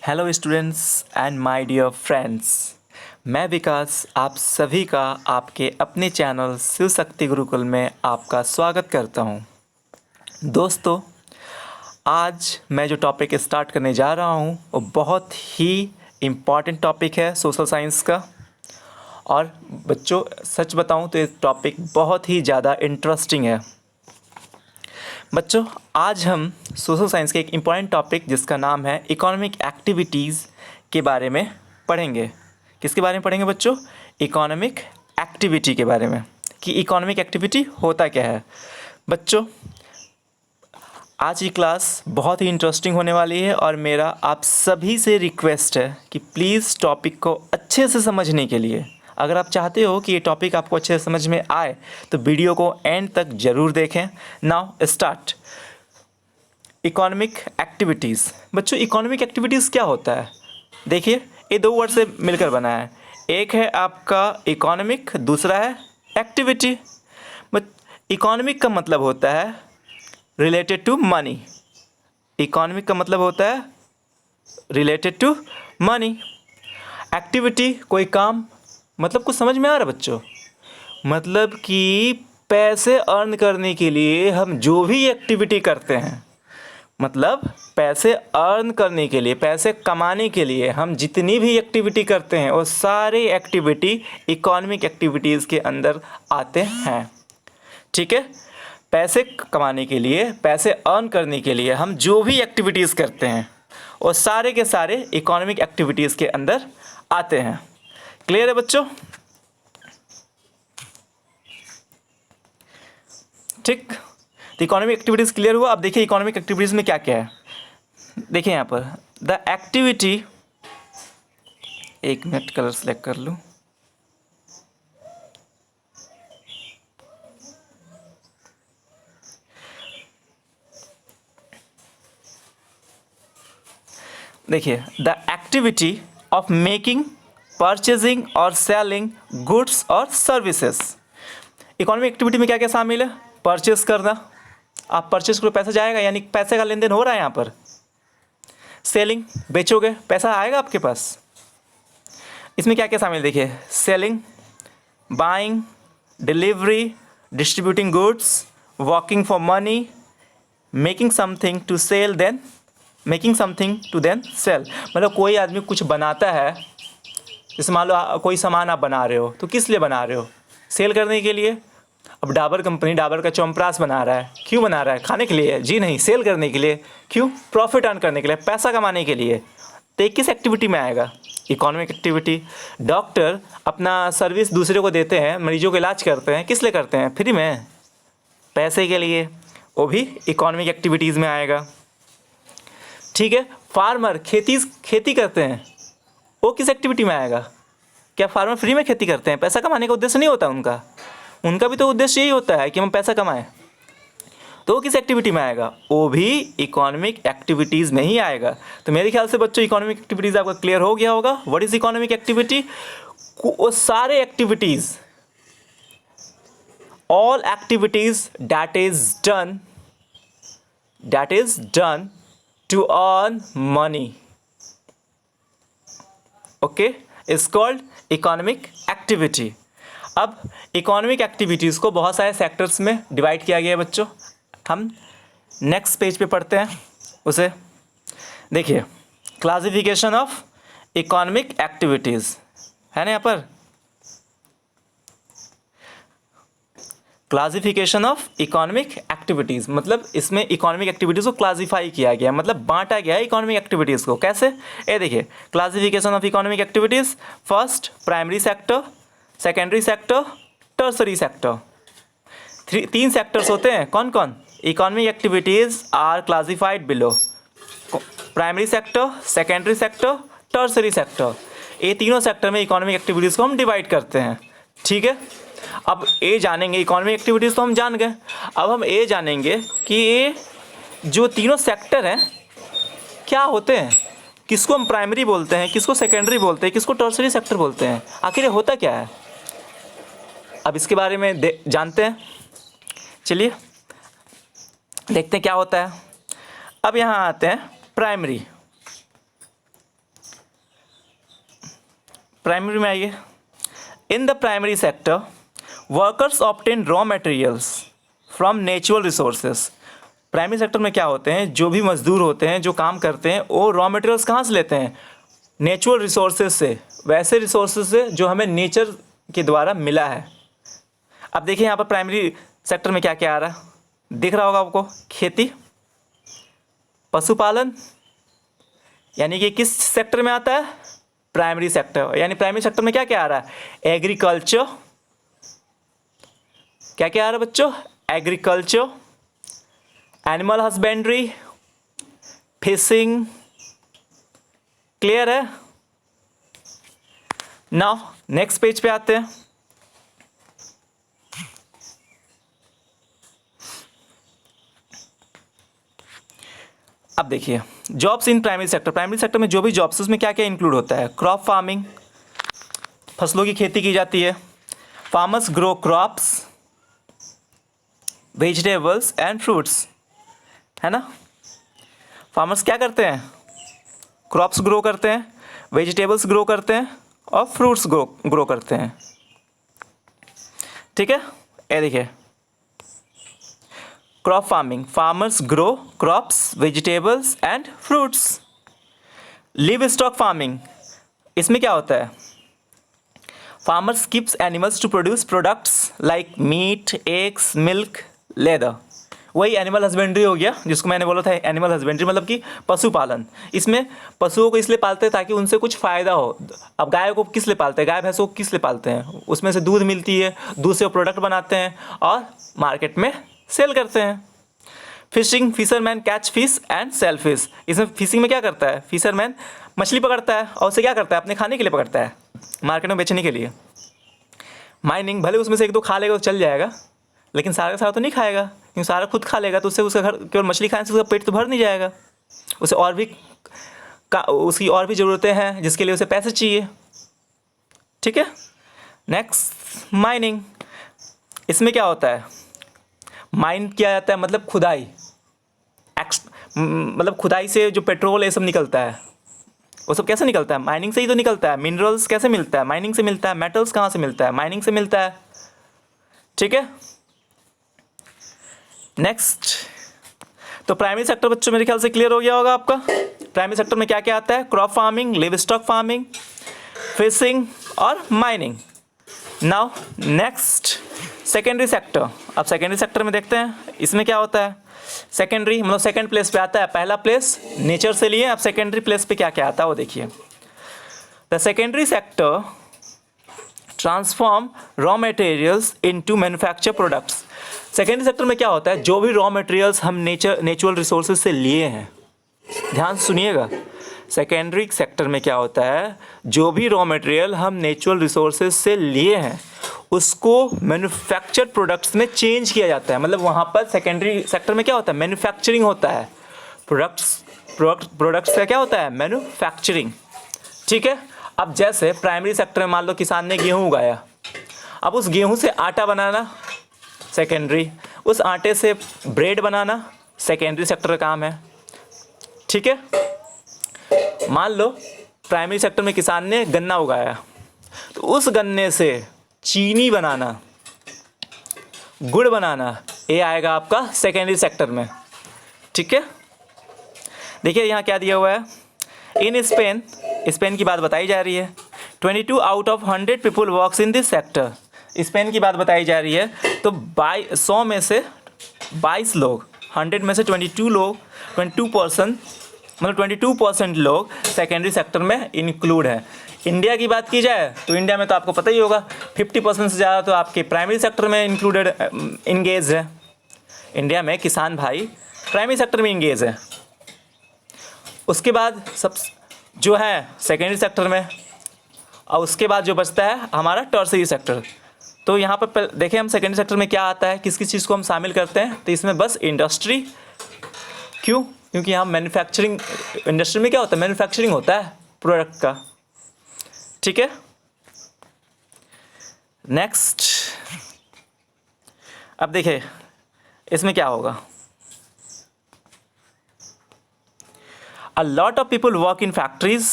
Hello students and my dear friends, मैं विकास आप सभी का आपके अपने चैनल शिव शक्ति गुरुकुल में आपका स्वागत करता हूं। दोस्तों, आज मैं जो टॉपिक स्टार्ट करने जा रहा हूं वो बहुत ही इम्पॉर्टेंट टॉपिक है सोशल साइंस का। और बच्चों, सच बताऊं तो ये टॉपिक बहुत ही ज़्यादा इंटरेस्टिंग है। बच्चों, आज हम सोशल साइंस के एक इम्पॉर्टेंट टॉपिक जिसका नाम है इकोनॉमिक एक्टिविटीज़ के बारे में पढ़ेंगे। किसके बारे में पढ़ेंगे बच्चों? इकोनॉमिक एक्टिविटी के बारे में, कि इकोनॉमिक एक्टिविटी होता क्या है। बच्चों, आज की क्लास बहुत ही इंटरेस्टिंग होने वाली है और मेरा आप सभी से रिक्वेस्ट है कि प्लीज़ टॉपिक को अच्छे से समझने के लिए, अगर आप चाहते हो कि ये टॉपिक आपको अच्छे से समझ में आए तो वीडियो को एंड तक ज़रूर देखें। Now start. Economic activities. बच्चों, इकोनॉमिक एक्टिविटीज़ क्या होता है? देखिए, ये दो वर्ड से मिलकर बना है। एक है आपका इकोनॉमिक, दूसरा है एक्टिविटी। बट इकोनॉमिक का मतलब होता है रिलेटेड टू मनी। इकोनॉमिक का मतलब होता है रिलेटेड टू मनी। एक्टिविटी कोई काम, मतलब कुछ समझ में आ रहा है बच्चों? मतलब कि पैसे अर्न करने के लिए हम जो भी एक्टिविटी करते हैं, मतलब पैसे अर्न करने के लिए, पैसे कमाने के लिए हम जितनी भी एक्टिविटी करते हैं वो सारे एक्टिविटी इकोनॉमिक एक्टिविटीज़ के अंदर आते हैं। ठीक है? पैसे कमाने के लिए, पैसे अर्न करने के लिए हम जो भी एक्टिविटीज़ करते हैं वो सारे के सारे इकोनॉमिक एक्टिविटीज़ के अंदर आते हैं। क्लियर है बच्चों? ठीक, तो इकोनॉमिक एक्टिविटीज़ क्लियर हुआ। अब देखिए इकोनॉमिक एक्टिविटीज़ में क्या क्या है। देखिए यहाँ पर द एक्टिविटी, एक मिनट कलर सेलेक्ट कर लूँ। देखिए, the activity of making, purchasing और सेलिंग गुड्स और सर्विसेज। इकोनॉमिक एक्टिविटी में क्या क्या शामिल है? परचेस करना, आप परचेस करो पैसा जाएगा, यानी पैसे का लेन देन हो रहा है यहाँ पर। सेलिंग, बेचोगे पैसा आएगा आपके पास। इसमें क्या क्या शामिल है? देखिए, selling, buying, delivery, distributing goods, working for money, making something to sell, then making something to then sell. मतलब कोई आदमी कुछ बनाता है, जैसे मान लो कोई सामान आप बना रहे हो, तो किस लिए बना रहे हो? सेल करने के लिए। अब डाबर कंपनी डाबर का च्यवनप्राश बना रहा है, क्यों बना रहा है? खाने के लिए? जी नहीं, सेल करने के लिए। क्यों? प्रॉफिट अर्न करने के लिए, पैसा कमाने के लिए। तो ये किस एक्टिविटी में आएगा? Economic activity. डॉक्टर अपना सर्विस दूसरे को देते हैं, मरीजों का इलाज करते हैं, किस लिए करते हैं? फ्री में, पैसे के लिए। वो भी इकोनॉमिक एक्टिविटीज़ में आएगा। ठीक है। फार्मर खेती करते हैं, वो किस एक्टिविटी में आएगा? क्या फार्मर फ्री में खेती करते हैं? पैसा कमाने का उद्देश्य नहीं होता उनका भी तो उद्देश्य यही होता है कि हम पैसा कमाएं। तो वो किस एक्टिविटी में आएगा? वो भी इकोनॉमिक एक्टिविटीज़ में ही आएगा। तो मेरे ख्याल से बच्चों इकोनॉमिक एक्टिविटीज़ आपका क्लियर हो गया होगा। What is economic activity? वो सारे activities, all activities that is done to earn money, okay, is called economic activity. अब इकोनॉमिक एक्टिविटीज़ को बहुत सारे सेक्टर्स में डिवाइड किया गया है बच्चों। हम नेक्स्ट पेज पे पढ़ते हैं उसे। देखिए, क्लासिफिकेशन ऑफ इकोनॉमिक एक्टिविटीज़ है ना यहाँ पर। क्लासिफिकेशन ऑफ इकोनॉमिक एक्टिविटीज़, मतलब इसमें इकोनॉमिक एक्टिविटीज़ को क्लासिफाई किया गया, मतलब बांटा गया है इकोनॉमिक एक्टिविटीज़ को। कैसे? ये देखिए, classification of economic activities. First, primary sector, secondary sector, tertiary sector. तीन सेक्टर्स होते हैं। कौन कौन? Economic activities are classified below. Primary sector, secondary sector, tertiary sector. ये तीनों सेक्टर में इकोनॉमिक एक्टिविटीज़ को हम डिवाइड करते हैं। ठीक है। अब ये जानेंगे, इकोनॉमिक एक्टिविटीज़ तो हम जान गए। अब हम ये जानेंगे कि ये जो तीनों सेक्टर हैं क्या होते हैं, किसको हम प्राइमरी बोलते हैं, किसको सेकेंडरी बोलते हैं, किसको टर्सरी सेक्टर बोलते हैं, आखिर ये होता क्या है। अब इसके बारे में जानते हैं। चलिए देखते हैं क्या होता है। अब यहाँ आते हैं प्राइमरी। प्राइमरी में आइए। In the primary sector workers obtain raw materials from natural resources. Primary sector में क्या होते हैं, जो भी मजदूर होते हैं, जो काम करते हैं, वो रॉ मटेरियल्स कहाँ से लेते हैं, नेचुरल रिसोर्सेज से, वैसे रिसोर्सेज से जो हमें नेचर के द्वारा मिला है। अब देखिए यहाँ पर प्राइमरी सेक्टर में क्या क्या आ रहा है, दिख रहा होगा आपको, खेती, पशुपालन, यानी कि किस सेक्टर में आता है, प्राइमरी सेक्टर। यानी प्राइमरी सेक्टर में क्या क्या आ रहा है, एग्रीकल्चर, क्या क्या आ रहा है बच्चों, agriculture, animal husbandry, fishing, clear है। नाउ नेक्स्ट पेज पे आते हैं। अब देखिए jobs in primary sector. Primary sector में जो भी जॉब्स उसमें क्या क्या इंक्लूड होता है, क्रॉप फार्मिंग, फसलों की खेती की जाती है, farmers grow crops, vegetables and fruits, है ना। फार्मर्स क्या करते हैं, क्रॉप्स ग्रो करते हैं, वेजिटेबल्स ग्रो करते हैं और फ्रूट्स ग्रो करते हैं, ठीक है। ये देखिए crop farming, farmers grow crops, vegetables and fruits. Livestock farming, इसमें क्या होता है, farmers keeps animals to produce products like meat, eggs, milk, leather. वही एनिमल हस्बेंड्री हो गया, जिसको मैंने बोला था एनिमल हस्बेंड्री मतलब कि पशुपालन। इसमें पशुओं को इसलिए पालते हैं ताकि उनसे कुछ फ़ायदा हो। अब गाय को किस लिए पालते हैं, गाय भैंसों को किस लिए पालते हैं, उसमें से दूध मिलती है, दूध से वो प्रोडक्ट बनाते हैं और मार्केट में सेल करते हैं। Fishing, fisherman catch fish and sell fish. इसमें फिशिंग में क्या करता है, फिशरमैन मछली पकड़ता है और उसे क्या करता है, अपने खाने के लिए पकड़ता है, मार्केट में बेचने के लिए। माइनिंग, भले उसमें से एक दो खा लेगा तो चल जाएगा, लेकिन सारा का सारा तो नहीं खाएगा, क्योंकि सारा खुद खा लेगा तो उससे उसका घर केवल मछली खाने से उसका पेट तो भर नहीं जाएगा, उसे और भी उसकी और भी ज़रूरतें हैं जिसके लिए उसे पैसे चाहिए, ठीक है। नेक्स्ट माइनिंग, इसमें क्या होता है, माइन किया जाता है मतलब खुदाई, मतलब खुदाई से जो पेट्रोल ये सब निकलता है, वो सब कैसे निकलता है, माइनिंग से ही तो निकलता है। मिनरल्स कैसे मिलता है, माइनिंग से मिलता है। मेटल्स कहाँ से मिलता है, माइनिंग से मिलता है, ठीक है। नेक्स्ट, तो प्राइमरी सेक्टर बच्चों मेरे ख्याल से क्लियर हो गया होगा आपका। प्राइमरी सेक्टर में क्या क्या आता है, crop farming, livestock farming, fishing और mining. Now next secondary sector. अब सेकेंडरी सेक्टर में देखते हैं इसमें क्या होता है। सेकेंडरी मतलब सेकेंड प्लेस पे आता है, पहला प्लेस नेचर से लिए, अब सेकेंडरी प्लेस पे क्या क्या आता है वो देखिए। The secondary sector transform raw materials into manufacture products. Secondary sector में क्या होता है, जो भी रॉ मटेरियल्स हम नेचुरल रिसोर्सेज से लिए हैं, ध्यान से सुनिएगा। सेकेंडरी सेक्टर में क्या होता है, जो भी रॉ मटेरियल हम नेचुरल रिसोर्सेज से लिए हैं उसको मैन्युफैक्चर्ड प्रोडक्ट्स में चेंज किया जाता है। मतलब वहाँ पर सेकेंडरी सेक्टर में क्या होता है, मैन्युफैक्चरिंग होता है। प्रोडक्ट्स का क्या होता है, मैन्युफैक्चरिंग, ठीक है। अब जैसे प्राइमरी सेक्टर में मान लो किसान ने गेहूँ उगाया, अब उस गेहूँ से आटा बनाना सेकेंडरी, उस आटे से ब्रेड बनाना सेकेंडरी सेक्टर का काम है, ठीक है। मान लो प्राइमरी सेक्टर में किसान ने गन्ना उगाया, तो उस गन्ने से चीनी बनाना, गुड़ बनाना, ये आएगा आपका सेकेंडरी सेक्टर में, ठीक है। देखिए यहाँ क्या दिया हुआ है, इन स्पेन, स्पेन की बात बताई जा रही है। 22 out of 100 people works in this sector. Spain की बात बताई जा रही है, तो 100 में से 22 लोग, 100 में से 22 लोग, 22% मतलब 22% लोग सेकेंडरी सेक्टर में इंक्लूड है। इंडिया की बात की जाए तो इंडिया में तो आपको पता ही होगा 50% से ज़्यादा तो आपके प्राइमरी सेक्टर में इंक्लूडेड इंगेज है। इंडिया में किसान भाई प्राइमरी सेक्टर में इंगेज है, उसके बाद सब जो है सेकेंडरी सेक्टर में, और उसके बाद जो बचता है हमारा टर्सरी सेक्टर। तो यहाँ पर देखें हम सेकेंडरी सेक्टर में क्या आता है, किस किस चीज़ को हम शामिल करते हैं, तो इसमें बस इंडस्ट्री। क्यों, क्योंकि यहाँ मैन्युफैक्चरिंग, इंडस्ट्री में क्या होता है, मैन्युफैक्चरिंग होता है प्रोडक्ट का, ठीक है। नेक्स्ट, अब देखिए इसमें क्या होगा, A lot of people work in factories,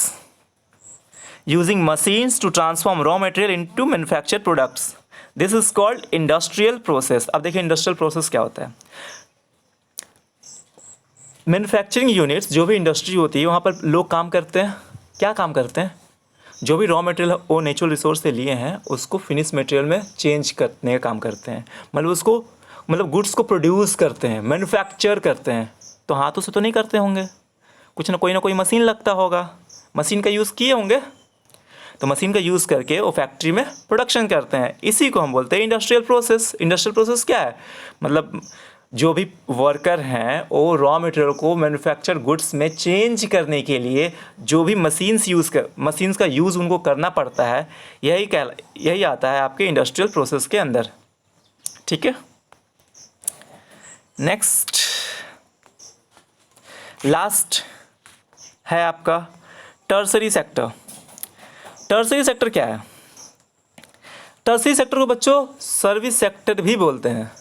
using machines to transform raw material into manufacture products, this is called industrial process. अब देखिए इंडस्ट्रियल प्रोसेस क्या होता है। मैन्युफैक्चरिंग यूनिट्स, जो भी इंडस्ट्री होती है वहाँ पर लोग काम करते हैं। क्या काम करते हैं? जो भी रॉ मटेरियल वो नेचुरल रिसोर्स से लिए हैं उसको फिनिश मटेरियल में चेंज करने का काम करते हैं, मतलब उसको गुड्स को प्रोड्यूस करते हैं, मैन्युफैक्चर करते हैं। तो हाथों से तो नहीं करते होंगे, कुछ ना कोई मशीन लगता होगा, मशीन का यूज़ किए होंगे, तो मशीन का यूज़ करके वो फैक्ट्री में प्रोडक्शन करते हैं। इसी को हम बोलते हैं इंडस्ट्रियल प्रोसेस। इंडस्ट्रियल प्रोसेस क्या है? मतलब जो भी वर्कर हैं वो रॉ मटेरियल को मैन्युफैक्चर गुड्स में चेंज करने के लिए जो भी मशीन्स का यूज़ उनको करना पड़ता है, यही आता है आपके इंडस्ट्रियल प्रोसेस के अंदर। ठीक है, नेक्स्ट लास्ट है आपका टर्सरी सेक्टर। टर्सरी सेक्टर क्या है? टर्सरी सेक्टर को बच्चों सर्विस सेक्टर भी बोलते हैं।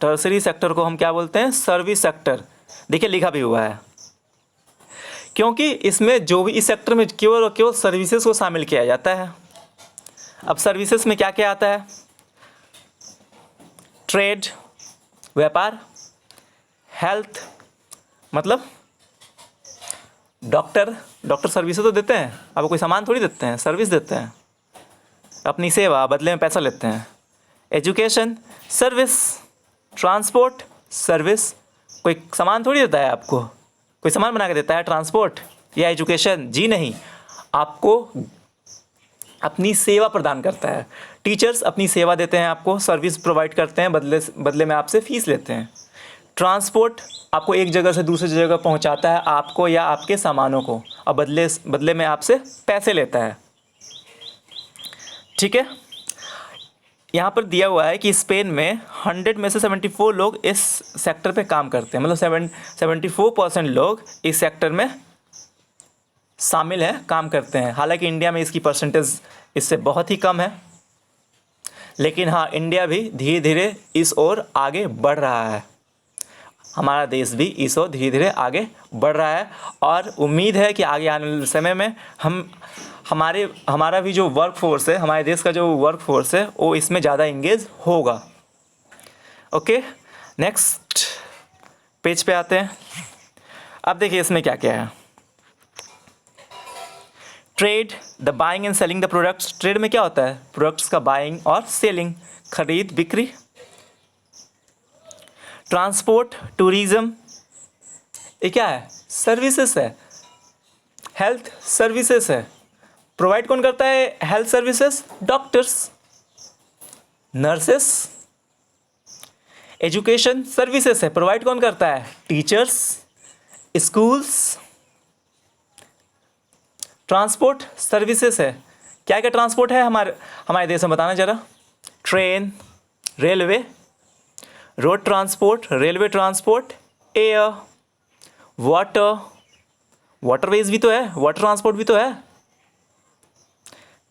टर्सरी सेक्टर को हम क्या बोलते हैं? Service sector. देखिए लिखा भी हुआ है, क्योंकि इसमें जो भी इस सेक्टर में केवल और केवल सर्विसेज को शामिल किया जाता है। अब सर्विसेज में क्या क्या आता है? ट्रेड, व्यापार, हेल्थ, मतलब डॉक्टर सर्विसेज तो देते हैं, अब कोई सामान थोड़ी देते हैं, सर्विस देते हैं, अपनी सेवा बदले में पैसा लेते हैं। एजुकेशन सर्विस, ट्रांसपोर्ट सर्विस, कोई सामान थोड़ी देता है आपको, कोई सामान बना के देता है ट्रांसपोर्ट या एजुकेशन? जी नहीं, आपको अपनी सेवा प्रदान करता है। टीचर्स अपनी सेवा देते हैं आपको, सर्विस प्रोवाइड करते हैं, बदले में आपसे फीस लेते हैं। ट्रांसपोर्ट आपको एक जगह से दूसरी जगह पहुंचाता है, आपको या आपके सामानों को, और बदले में आपसे पैसे लेता है। ठीक है, यहाँ पर दिया हुआ है कि स्पेन में 100 में से 74 लोग इस सेक्टर पे काम करते हैं, मतलब 74% लोग इस सेक्टर में शामिल हैं, काम करते हैं। हालांकि इंडिया में इसकी परसेंटेज इससे बहुत ही कम है, लेकिन हाँ, इंडिया भी धीरे धीरे इस ओर आगे बढ़ रहा है। हमारा देश भी इस ओर धीरे धीरे आगे बढ़ रहा है, और उम्मीद है कि आगे आने वाले समय में हमारा भी जो वर्क फोर्स है, हमारे देश का जो वर्क फोर्स है, वो इसमें ज़्यादा इंगेज होगा। ओके, नेक्स्ट पेज पे आते हैं। अब देखिए इसमें क्या क्या है। Trade, the buying and selling the products. Trade में क्या होता है? प्रोडक्ट्स का बाइंग और सेलिंग, खरीद बिक्री। ट्रांसपोर्ट, टूरिज्म, ये क्या है? सर्विसेज है। हेल्थ सर्विसेज है, प्रोवाइड कौन करता है health services? Doctors, nurses. Education services है, प्रोवाइड कौन करता है? Teachers, schools. ट्रांसपोर्ट सर्विसेज है, क्या क्या ट्रांसपोर्ट है हमारे देश में, बताना जरा। Train, railway, road transport, railway transport, air, waterways भी तो है, वाटर ट्रांसपोर्ट भी तो है।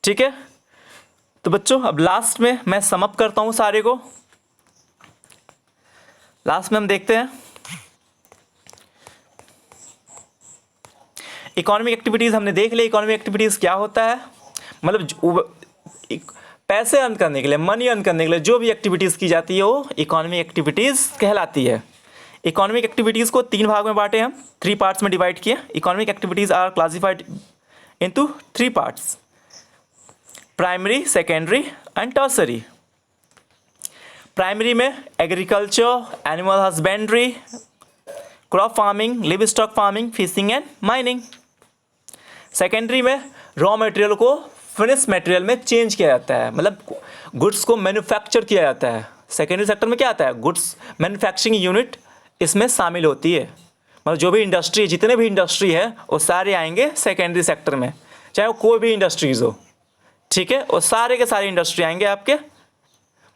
ठीक है, तो बच्चों अब लास्ट में मैं समअप करता हूं सारे को। लास्ट में हम देखते हैं इकोनॉमिक एक्टिविटीज़। हमने देख लिया इकोनॉमिक एक्टिविटीज़ क्या होता है, मतलब पैसे अर्न करने के लिए, मनी अर्न करने के लिए जो भी एक्टिविटीज़ की जाती है वो इकोनॉमिक एक्टिविटीज़ कहलाती है। इकोनॉमिक एक्टिविटीज़ को 3 भाग में बांटे, हम 3 पार्ट्स में डिवाइड किए। Economic activities are classified into 3 parts: primary, secondary and tertiary. Primary में agriculture, animal husbandry, crop farming, livestock farming, fishing and mining. Secondary में रॉ मटेरियल को फिनिश मटेरियल में चेंज किया जाता है, मतलब गुड्स को मैन्युफैक्चर किया जाता है। सेकेंडरी सेक्टर में क्या आता है? गुड्स मैन्युफैक्चरिंग यूनिट इसमें शामिल होती है, मतलब जो भी इंडस्ट्री, जितने भी इंडस्ट्री है वो सारे आएंगे सेकेंडरी सेक्टर में, चाहे वो कोई भी इंडस्ट्रीज़ हो। ठीक है, और सारे के सारे इंडस्ट्री आएंगे आपके,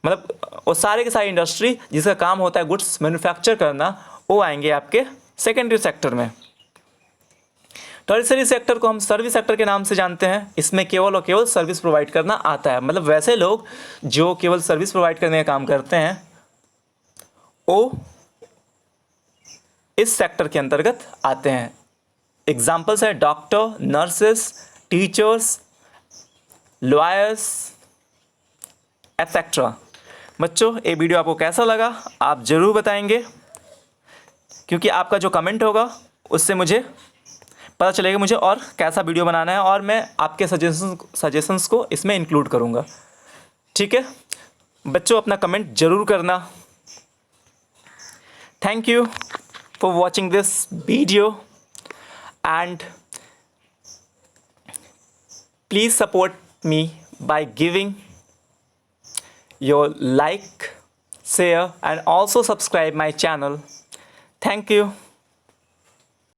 मतलब वो सारे के सारे इंडस्ट्री जिसका काम होता है गुड्स मैन्युफैक्चर करना, वो आएंगे आपके सेकेंडरी सेक्टर में। टर्शरी सेक्टर को हम सर्विस सेक्टर के नाम से जानते हैं। इसमें केवल और केवल सर्विस प्रोवाइड करना आता है, मतलब वैसे लोग जो केवल सर्विस प्रोवाइड करने का काम करते हैं वो इस सेक्टर के अंतर्गत आते हैं। एग्जाम्पल्स है doctor, nurses, teachers, lawyers etcetera. बच्चों ये वीडियो आपको कैसा लगा आप ज़रूर बताएंगे, क्योंकि आपका जो कमेंट होगा उससे मुझे पता चलेगा मुझे और कैसा वीडियो बनाना है, और मैं आपके सजेशंस को इसमें इंक्लूड करूँगा। ठीक है बच्चों, अपना कमेंट ज़रूर करना। Thank you for watching this video and please support me by giving your like, share and also subscribe my channel. Thank you.